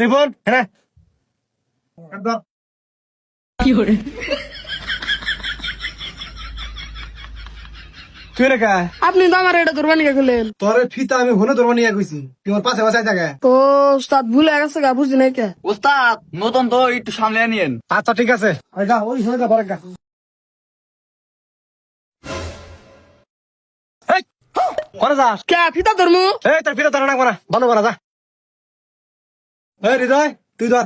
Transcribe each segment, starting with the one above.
রিপন হ্যাঁ একদম তুই রেখা আপনি তো আমার এটা ধরবা নিয়ে গেলেন। তোর ফিতা আমি হনে ধরবা নিয়ে কইছি তুই আমার পাশে পাশে জায়গা। তো উস্তাদ ভুলে গেছে গা, বুঝি নাই কে। উস্তাদ নতুন তো একটু সামনে নিয়েন। আচ্ছা ঠিক আছে ওই যা ওই হয়ে যা পরে গা। এই করে যাস কে ফিতা ধরমু? এই তোর ফিতা ধরে রাখবো না বন্ধ করা যা। এই হৃদয় তুই ধর।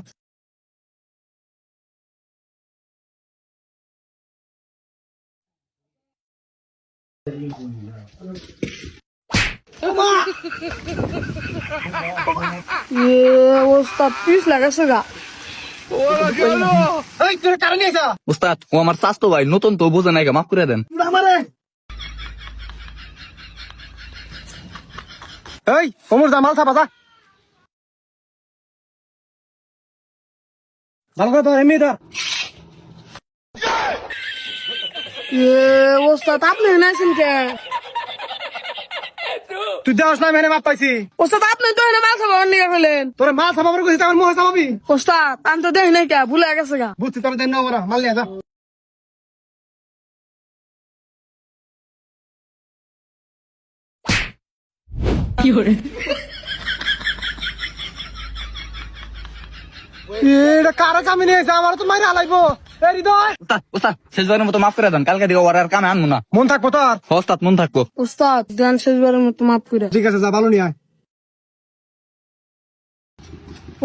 উস্তাদ পিস লাগাছে গা। এই তোর কারণে আইসা উস্তাদ ও আমার স্বাস্থ্য ভাই নতুন তো বোঝে নাই, মাফ করে দেন। আমারে এই কোমর যা মাল থাপা যা ভালো করে ধর এমনি ধর। উস্তাদ আপনি নাইছেন কে? তুই দেওয়াস না মেনে মাপ পাইছি উস্তাদ আপনি তো এনে মাছ খাবার নিয়ে গেলেন। তোর মাল থাপাবার কইছিস আমার মুখে থাপাবি। উস্তাদ আমি তো দেখি নাই কে, ভুলে গেছে গা। বুঝছি তোর দেন না ওরা মাল নিয়ে যা। এটা কারা কামে নিয়ে এসে আমার তো মাইরে হালাইবো। এই হৃদয় উস্তাদ উস্তাদ শেষবারের মতো মাফ করে দেন, কালকে দিকে ওর আর কামে আনবো না। মন থাকবো তোর। উস্তাদ মন থাকবো। উস্তাদ ধ্যান শেষবারের মতো মাফ করে। ঠিক আছে যা ভালো নিয়ে আয়।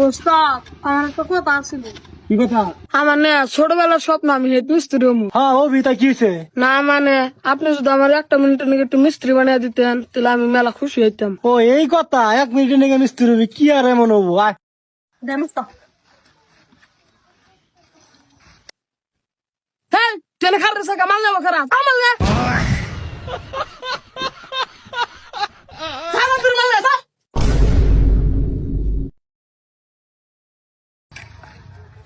উস্তাদ আমার একটা কথা আছিল। কি কথা? আমার না ছোটবেলার স্বপ্ন আমি হেড মিস্ত্রি হমু। হ্যাঁ ও ভিতা কি হয়েছে? না মানে আপনি যদি আমার একটা মিনিটের নিয়ে একটু মিস্ত্রি বানিয়ে দিতেন তাহলে আমি মেলা খুশি হইতাম। ও এই কথা 1 মিনিটের নিয়ে মিস্ত্রি হবি কি আর এমন হবো আয়। হ্যাঁ তেলে খার রেসে কামাল যাবো খারাপ কামাল না। সারা দিন মাল না।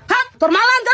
হ্যাঁ তোর মাল আনতে